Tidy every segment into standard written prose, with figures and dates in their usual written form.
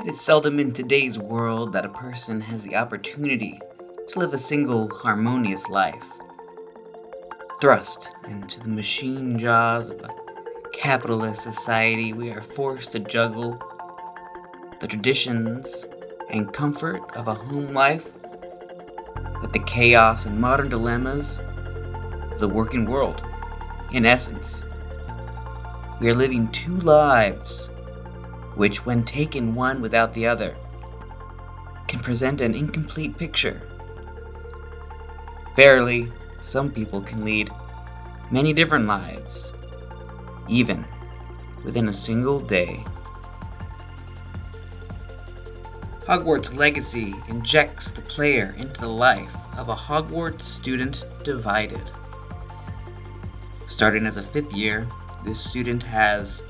It is seldom in today's world that a person has the opportunity to live a single harmonious life. Thrust into the machine jaws of a capitalist society, we are forced to juggle the traditions and comfort of a home life with the chaos and modern dilemmas of the working world. In essence, we are living two lives, which, when taken one without the other, can present an incomplete picture. Verily, some people can lead many different lives, even within a single day. Hogwarts Legacy injects the player into the life of a Hogwarts student divided. Starting as a 5th year, this student has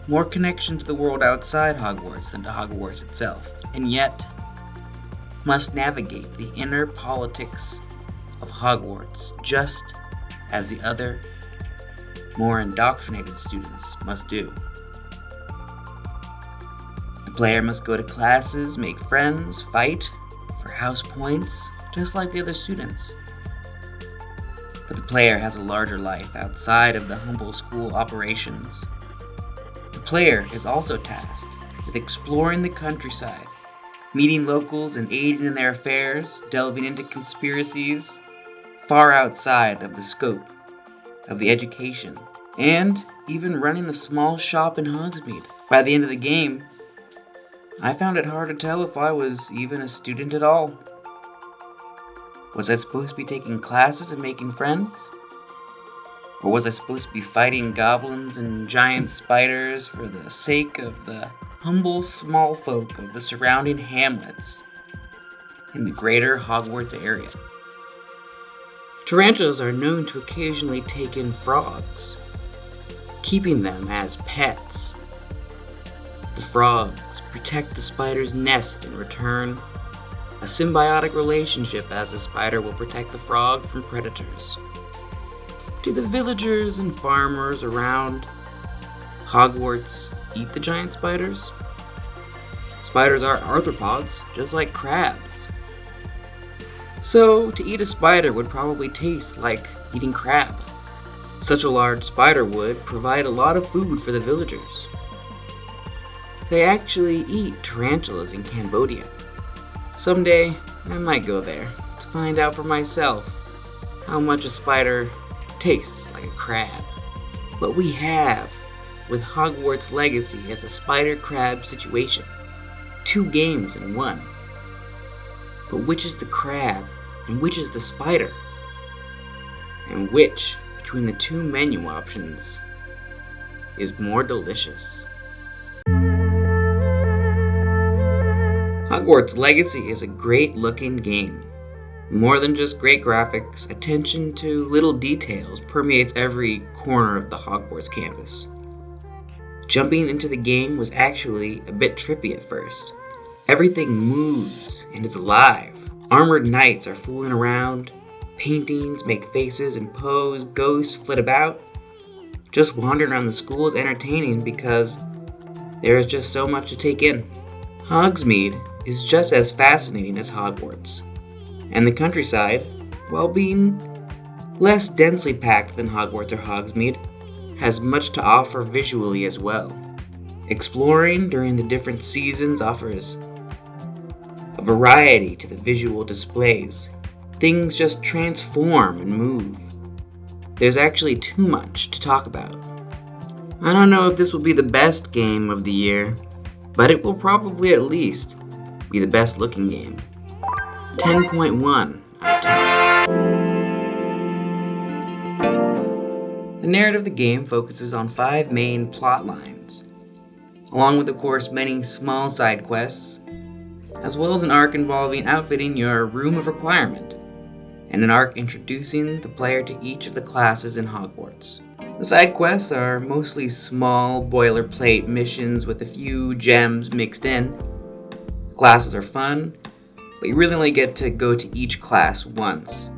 more connection to the world outside Hogwarts than to Hogwarts itself, and yet must navigate the inner politics of Hogwarts just as the other, more indoctrinated students must do. The player must go to classes, make friends, fight for house points, just like the other students. But the player has a larger life outside of the humble school operations. The player is also tasked with exploring the countryside, meeting locals and aiding in their affairs, delving into conspiracies far outside of the scope of the education, and even running a small shop in Hogsmeade. By the end of the game, I found it hard to tell if I was even a student at all. Was I supposed to be taking classes and making friends? Or was I supposed to be fighting goblins and giant spiders for the sake of the humble small folk of the surrounding hamlets in the greater Hogwarts area? Tarantulas are known to occasionally take in frogs, keeping them as pets. The frogs protect the spider's nest in return, a symbiotic relationship as the spider will protect the frog from predators. Do the villagers and farmers around Hogwarts eat the giant spiders? Spiders are arthropods, just like crabs. So, to eat a spider would probably taste like eating crab. Such a large spider would provide a lot of food for the villagers. They actually eat tarantulas in Cambodia. Someday, I might go there to find out for myself how much a spider tastes like a crab. What we have with Hogwarts Legacy is a spider-crab situation. 2 games in one. But which is the crab and which is the spider? And which, between the 2 menu options, is more delicious? Hogwarts Legacy is a great-looking game. More than just great graphics, attention to little details permeates every corner of the Hogwarts campus. Jumping into the game was actually a bit trippy at first. Everything moves and is alive. Armored knights are fooling around, paintings make faces and pose, ghosts flit about. Just wandering around the school is entertaining because there is just so much to take in. Hogsmeade is just as fascinating as Hogwarts, and the countryside, while being less densely packed than Hogwarts or Hogsmeade, has much to offer visually as well. Exploring during the different seasons offers a variety to the visual displays. Things just transform and move. There's actually too much to talk about. I don't know if this will be the best game of the year, but it will probably at least be the best looking game. 10.1 out of 10. The narrative of the game focuses on 5 main plot lines, along with, of course, many small side quests, as well as an arc involving outfitting your room of requirement, and an arc introducing the player to each of the classes in Hogwarts. The side quests are mostly small, boilerplate missions with a few gems mixed in. The classes are fun, but you really only get to go to each class once.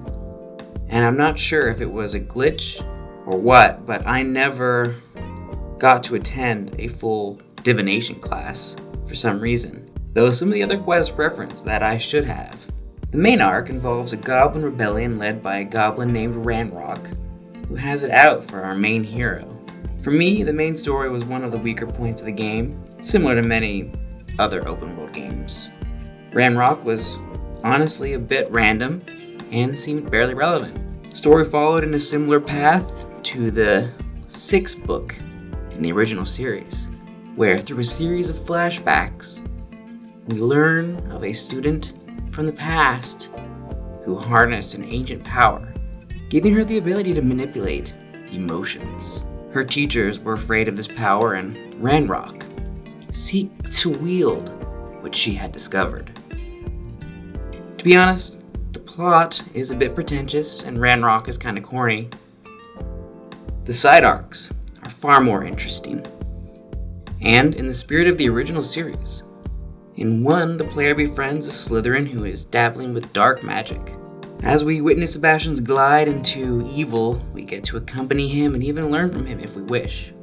And I'm not sure if it was a glitch or what, but I never got to attend a full divination class for some reason. though some of the other quests reference that I should have. The main arc involves a goblin rebellion led by a goblin named Ranrock, who has it out for our main hero. For me, the main story was one of the weaker points of the game, similar to many other open world games. Ranrock was honestly a bit random and seemed barely relevant. The story followed in a similar path to the 6th book in the original series, where through a series of flashbacks, we learn of a student from the past who harnessed an ancient power, giving her the ability to manipulate emotions. Her teachers were afraid of this power, and Ranrock seeked to wield what she had discovered. To be honest, the plot is a bit pretentious and Ranrock is kinda corny. The side arcs are far more interesting, and in the spirit of the original series. In one, the player befriends a Slytherin who is dabbling with dark magic. As we witness Sebastian's glide into evil, we get to accompany him and even learn from him if we wish.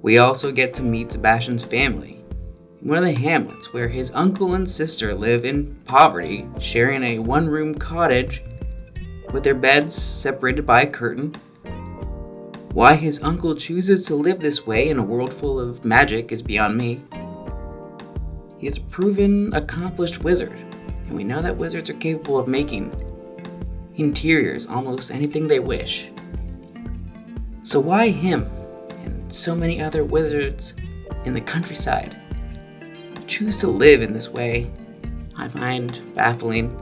We also get to meet Sebastian's family in one of the hamlets where his uncle and sister live in poverty, sharing a one-room cottage with their beds separated by a curtain. Why his uncle chooses to live this way in a world full of magic is beyond me. He is a proven, accomplished wizard, and we know that wizards are capable of making interiors almost anything they wish. So why him and so many other wizards in the countryside choose to live in this way, I find baffling.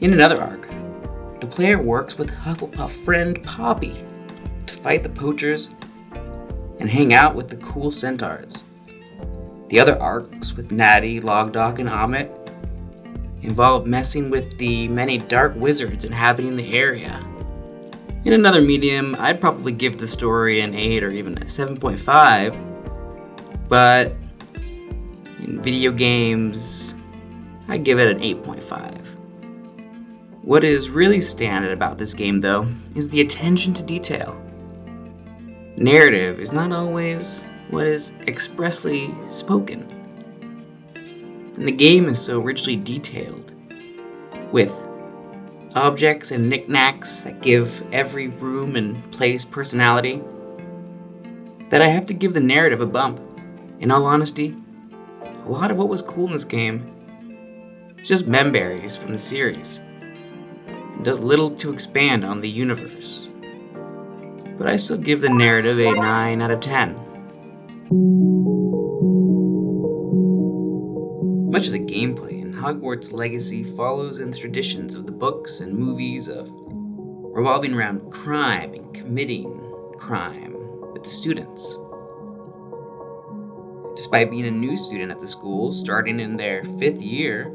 In another arc, the player works with Hufflepuff friend Poppy to fight the poachers and hang out with the cool centaurs. The other arcs with Natty, Logdock, and Amit involve messing with the many dark wizards inhabiting the area. In another medium, I'd probably give the story an 8 or even a 7.5, but in video games, I'd give it an 8.5. What is really standout about this game, though, is the attention to detail. Narrative is not always what is expressly spoken. And the game is so richly detailed, with objects and knickknacks that give every room and place personality, that I have to give the narrative a bump. In all honesty, a lot of what was cool in this game is just memberries from the series, and does little to expand on the universe. But I still give the narrative a 9 out of 10. Much of the gameplay in Hogwarts Legacy follows in the traditions of the books and movies of revolving around crime and committing crime with the students. Despite being a new student at the school, starting in their 5th year,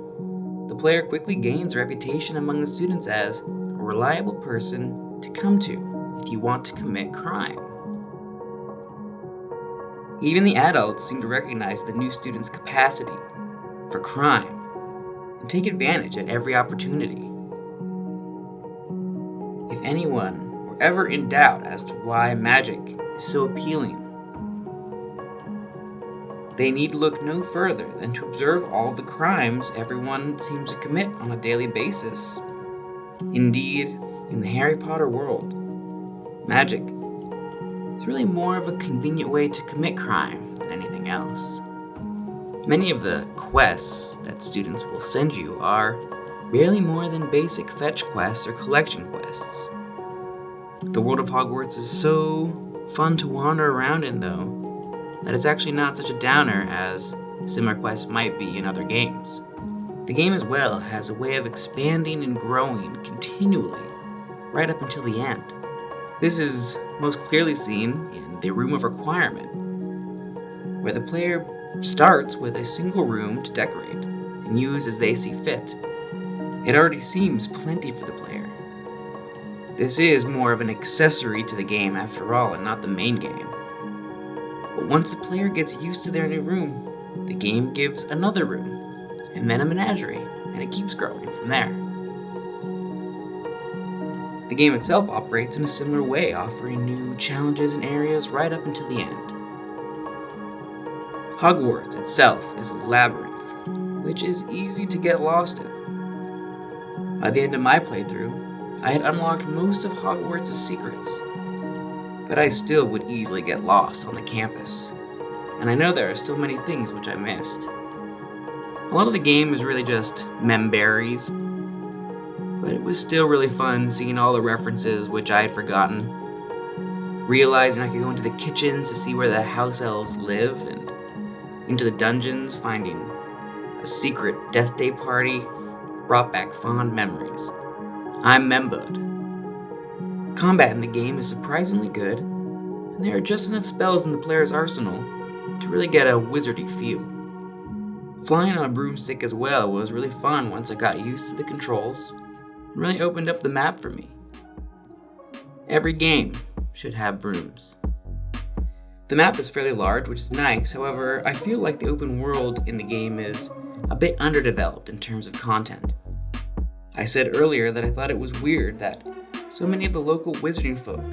the player quickly gains a reputation among the students as a reliable person to come to if you want to commit crime. Even the adults seem to recognize the new student's capacity for crime and take advantage at every opportunity. If anyone were ever in doubt as to why magic is so appealing, they need look no further than to observe all the crimes everyone seems to commit on a daily basis. Indeed, in the Harry Potter world, magic is really more of a convenient way to commit crime than anything else. Many of the quests that students will send you are barely more than basic fetch quests or collection quests. The world of Hogwarts is so fun to wander around in, though, that it's actually not such a downer as similar quests might be in other games. The game as well has a way of expanding and growing continually, right up until the end. This is most clearly seen in the Room of Requirement, where the player starts with a single room to decorate and use as they see fit. It already seems plenty for the player. This is more of an accessory to the game after all, and not the main game. But once the player gets used to their new room, the game gives another room, and then a menagerie, and it keeps growing from there. The game itself operates in a similar way, offering new challenges and areas right up until the end. Hogwarts itself is a labyrinth which is easy to get lost in. By the end of my playthrough, I had unlocked most of Hogwarts' secrets, but I still would easily get lost on the campus, and I know there are still many things which I missed. A lot of the game is really just memberries, but it was still really fun seeing all the references which I had forgotten, realizing I could go into the kitchens to see where the house elves live, and into the dungeons, finding a secret Death Day party brought back fond memories. I'm membered. Combat in the game is surprisingly good, and there are just enough spells in the player's arsenal to really get a wizardy feel. Flying on a broomstick as well was really fun once I got used to the controls, and really opened up the map for me. Every game should have brooms. The map is fairly large, which is nice, however, I feel like the open world in the game is a bit underdeveloped in terms of content. I said earlier that I thought it was weird that so many of the local wizarding folk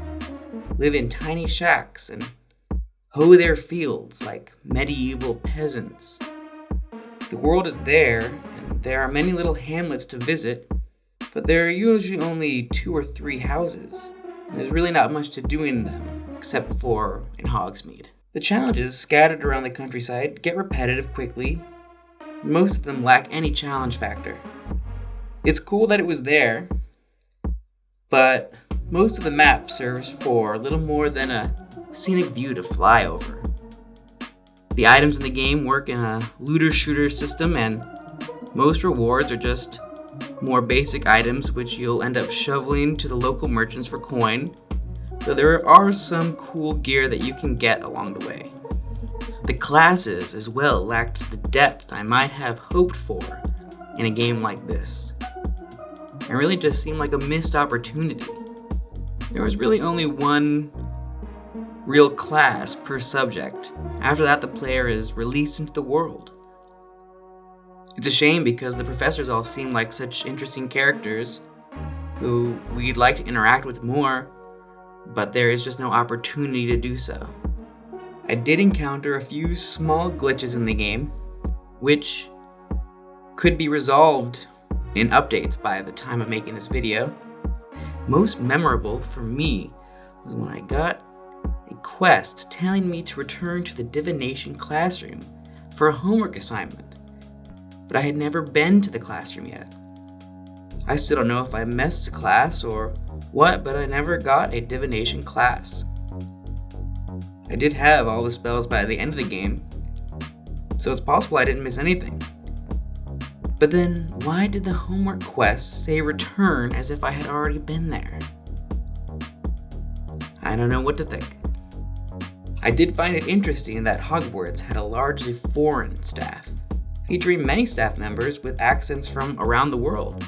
live in tiny shacks and hoe their fields like medieval peasants. The world is there, and there are many little hamlets to visit, but there are usually only 2 or 3 houses. There's really not much to do in them, except for in Hogsmeade. The challenges scattered around the countryside get repetitive quickly. Most of them lack any challenge factor. It's cool that it was there, but most of the map serves for little more than a scenic view to fly over. The items in the game work in a looter-shooter system, and most rewards are just more basic items which you'll end up shoveling to the local merchants for coin, though there are some cool gear that you can get along the way. The classes as well lacked the depth I might have hoped for in a game like this. It really just seemed like a missed opportunity. There was really only one real class per subject. After that, the player is released into the world. It's a shame because the professors all seem like such interesting characters who we'd like to interact with more, but there is just no opportunity to do so. I did encounter a few small glitches in the game, which could be resolved in updates by the time of making this video. Most memorable for me was when I got a quest telling me to return to the divination classroom for a homework assignment, but I had never been to the classroom yet. I still don't know if I missed a class or what, but I never got a divination class. I did have all the spells by the end of the game, so it's possible I didn't miss anything. But then, why did the homework quest say return as if I had already been there? I don't know what to think. I did find it interesting that Hogwarts had a largely foreign staff, featuring many staff members with accents from around the world,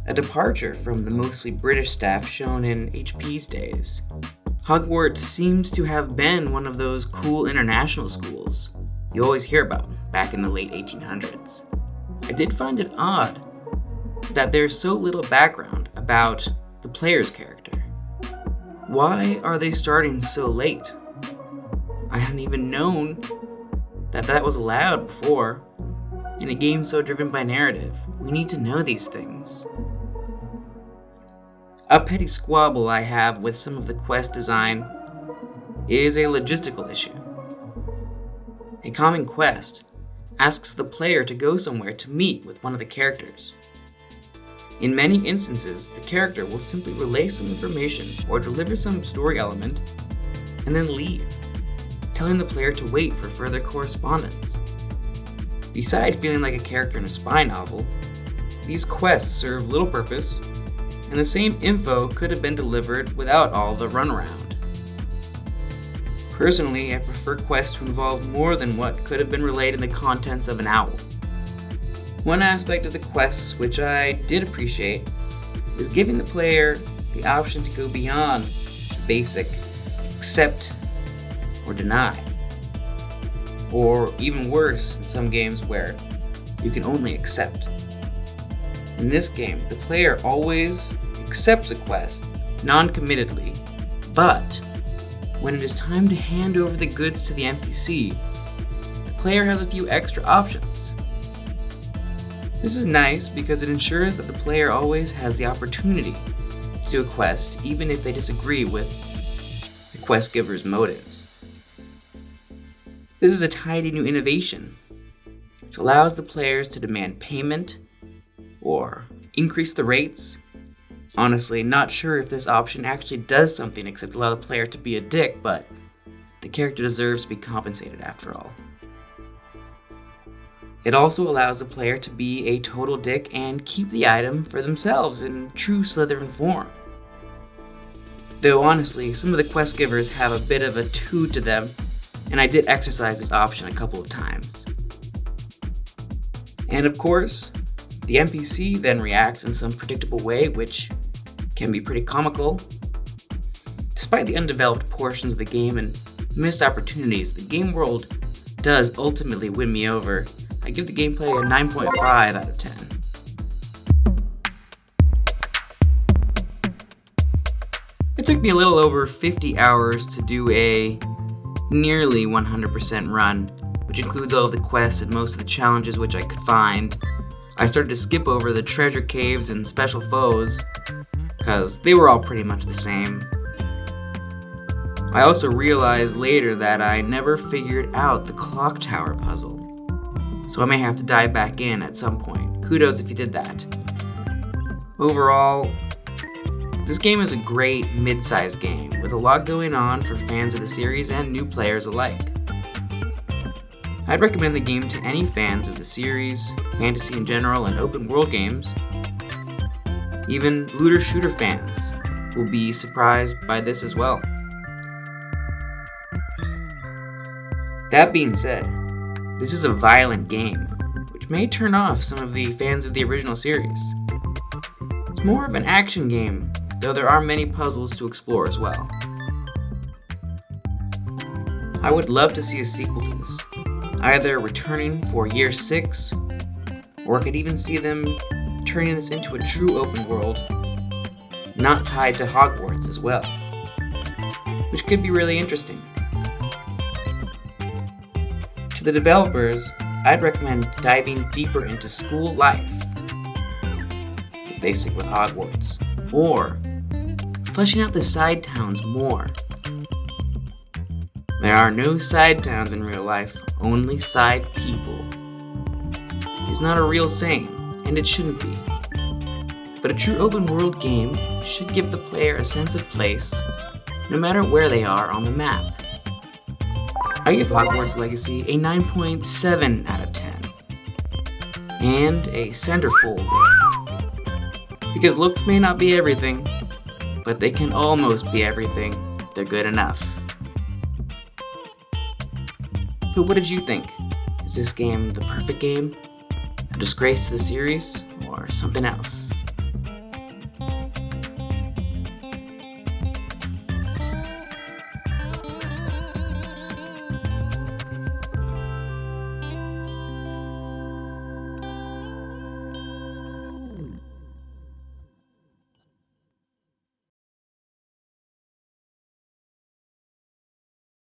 a departure from the mostly British staff shown in HP's days. Hogwarts seems to have been one of those cool international schools you always hear about back in the late 1800s. I did find it odd that there's so little background about the player's character. Why are they starting so late? I hadn't even known that that was allowed before. In a game so driven by narrative, we need to know these things. A petty squabble I have with some of the quest design is a logistical issue. A common quest asks the player to go somewhere to meet with one of the characters. In many instances, the character will simply relay some information or deliver some story element and then leave, telling the player to wait for further correspondence. Beside feeling like a character in a spy novel, these quests serve little purpose, and the same info could have been delivered without all the runaround. Personally, I prefer quests to involve more than what could have been relayed in the contents of an hour. One aspect of the quests which I did appreciate is giving the player the option to go beyond basic accept or deny, or even worse in some games where you can only accept. In this game, the player always accepts a quest non-committedly, but when it is time to hand over the goods to the NPC, the player has a few extra options. This is nice because it ensures that the player always has the opportunity to do a quest even if they disagree with the quest giver's motives. This is a tidy new innovation which allows the players to demand payment or increase the rates. Honestly, not sure if this option actually does something except allow the player to be a dick, but the character deserves to be compensated after all. It also allows the player to be a total dick and keep the item for themselves in true Slytherin form. Though honestly, some of the quest givers have a bit of a toot to them, and I did exercise this option a couple of times. And of course, the NPC then reacts in some predictable way, which can be pretty comical. Despite the undeveloped portions of the game and missed opportunities, the game world does ultimately win me over. I give the gameplay a 9.5 out of 10. It took me a little over 50 hours to do a nearly 100% run, which includes all of the quests and most of the challenges which I could find. I started to skip over the treasure caves and special foes, because they were all pretty much the same. I also realized later that I never figured out the clock tower puzzle, so I may have to dive back in at some point. Kudos if you did that. Overall, this game is a great mid-sized game with a lot going on for fans of the series and new players alike. I'd recommend the game to any fans of the series, fantasy in general, and open world games. Even looter shooter fans will be surprised by this as well. That being said, this is a violent game, which may turn off some of the fans of the original series. It's more of an action game, though there are many puzzles to explore as well. I would love to see a sequel to this, either returning for year 6, or I could even see them turning this into a true open world, not tied to Hogwarts as well, which could be really interesting. To the developers, I'd recommend diving deeper into school life, if they stick with Hogwarts, or fleshing out the side towns more. There are no side towns in real life, only side people. It's not a real saying, and it shouldn't be. But a true open world game should give the player a sense of place, no matter where they are on the map. I give Hogwarts Legacy a 9.7 out of 10, and a centerfold, because looks may not be everything, but they can almost be everything if they're good enough. But what did you think? Is this game the perfect game? A disgrace to the series? Or something else?